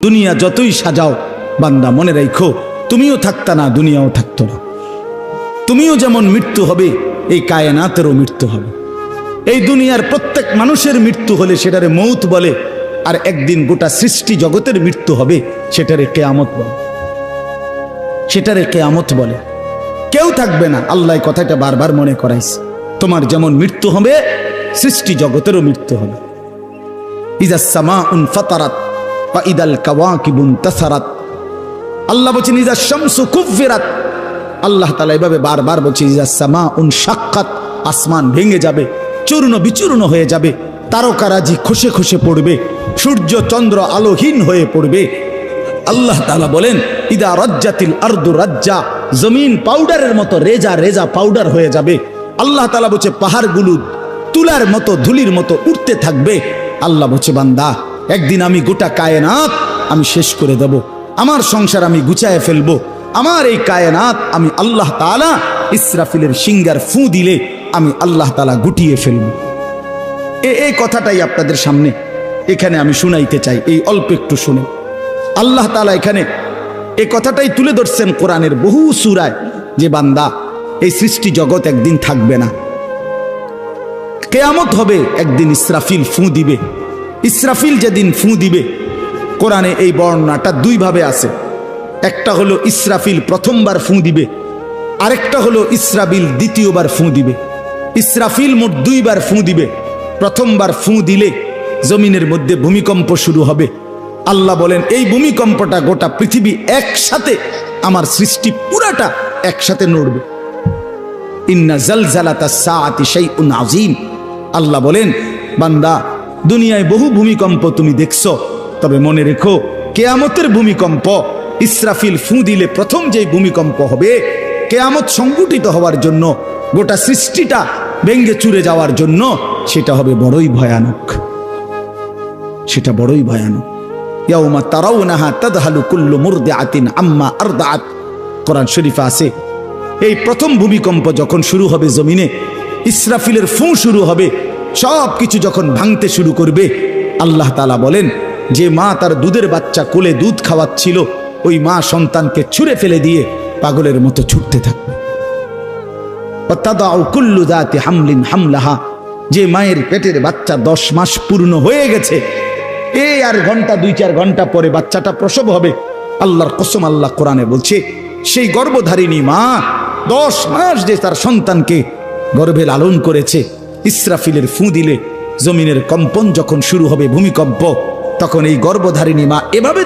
দুনিয়া যতই সাজাও বান্দা মনে রাখো তুমিও থাকতা না, দুনিয়াও থাকতো না। তুমিও যেমন মৃত্যু হবে, এই কায়নাতেরও মৃত্যু হবে। এই দুনিয়ার প্রত্যেক মানুষের মৃত্যু হলে সেটারে মৌত বলে, আর একদিন গোটা সৃষ্টি জগতের মৃত্যু হবে সেটারে কিয়ামত বলে। সেটারে কিয়ামত বলে। কেউ থাকবে না, আল্লাহ কথাটা বারবার মনে করাইছে। তোমার যেমন মৃত্যু হবে, সৃষ্টি জগতেরও মৃত্যু হবে। ইজাস সামাউন ফাতারাত ওয়া ইদাল কাওয়াকিবুন তাসারাত। আল্লাহ বলেছেন ইজাস শামসু কুফিরাত। আল্লাহ তাআলা এভাবে বারবার বলছে ইজাস সামাউন শাক্কাত, আসমান ভেঙে যাবে, চূর্ণ বিচূর্ণ হয়ে যাবে, তারকারাজি খসে খসে পড়বে, সূর্য চন্দ্র আলোহীন হয়ে পড়বে। আল্লাহ তাআলা বলেন ইদা রাজ্জাতিল আরদু রাজ্জা, জমিন পাউডারের মতো রেজা রেজা পাউডার হয়ে যাবে। আল্লাহ তাআলা বলছে পাহাড়গুলো তুলার মতো ধুলির মতো উঠতে থাকবে। আল্লাহ বলছে বান্দা একদিন আমি গোটা কায়নাত আমি শেষ করে দেব, আমার সংসার আমি গুছায় ফেলবো, আমার এই কায়নাত আমি আল্লাহ তাআলা ইসরাফিলের সিঙ্গার ফু দিলে আমি আল্লাহ তাআলা গুটিয়ে ফেলবো। এই কথাটাই আপনাদের সামনে এখানে আমি শুনাইতে চাই, এই অল্প একটু শুনে। আল্লাহ তাআলা এখানে এই কথাটাই তুলে ধরছেন কোরআনের বহু সূরায়, যে বান্দা এই সৃষ্টি জগৎ একদিন থাকবে না, কিয়ামত হবে, একদিন ইসরাফিল ফু দিবে। ইসরাফিল যেদিন ফু দিবে, কোরআনে এই বর্ণনাটা দুই ভাবে আছে। একটা হলো ইসরাফিল প্রথমবার ফু দিবে, আরেকটা হলো ইসরাফিল দ্বিতীয়বার ফু দিবে। ইসরাফিল মোট দুইবার ফু দিবে। প্রথমবার ফু দিলে জমিনের মধ্যে ভূমিকম্প শুরু হবে। আল্লাহ বলেন এই ভূমিকম্পটা গোটা পৃথিবী একসাথে, আমার সৃষ্টি পুরাটা একসাথে নড়বে। ইন্না জালজালাতাস সাআতি শাইউন আযীম। আল্লাহ বলেন বান্দা দুনিয়ায় বহু ভূমিকম্প তুমি দেখছো, তবে মনে রেখো কিয়ামতের ভূমিকম্প, ইসরাফিল ফু দিলে প্রথম যে ভূমিকম্প হবে, কিয়ামত সংঘটিত হওয়ার জন্য, গোটা সৃষ্টিটা ভেঙ্গে চুরে যাওয়ার জন্য, সেটা হবে বড়ই ভয়ানক। সেটা বড়ই ভয়ানক। ইয়াউমা তারাউনাহা তাদহালু কুল্লু মুরদিআতিন আম্মা আরদাআত। কোরআন শরীফে আছে এই প্রথম ভূমিকম্প যখন শুরু হবে জমিনে, ইসরাফিলের ফু শুরু হবে, সব কিছু যখন ভাঙতে শুরু করবে, আল্লাহ তাআলা বলেন যে মা তার দুধের বাচ্চা কোলে দুধ খাওয়াচ্ছিল, ওই মা সন্তানকে ছুঁড়ে ফেলে দিয়ে পাগলের মতো ছুটতে থাকবে। ওয়াতাদাউ কুল্লু যাতি হামলিন হামলাহা, যে মায়ের পেটের বাচ্চা 10 মাস পূর্ণ হয়ে গেছে, এই আর ঘন্টা 2-4 ঘন্টা পরে বাচ্চাটা প্রসব হবে। আল্লাহর কসম, আল্লাহ কোরআনে বলছে সেই গর্ভধারিণী মা 10 মাস যে তার সন্তানকে গর্ভে লালন করেছে, ইসরাফিলের ফু দিলে জমিনের কম্পন যখন শুরু হবে, ভূমিকম্প, তখন এই গর্ভধারিণী মা এভাবে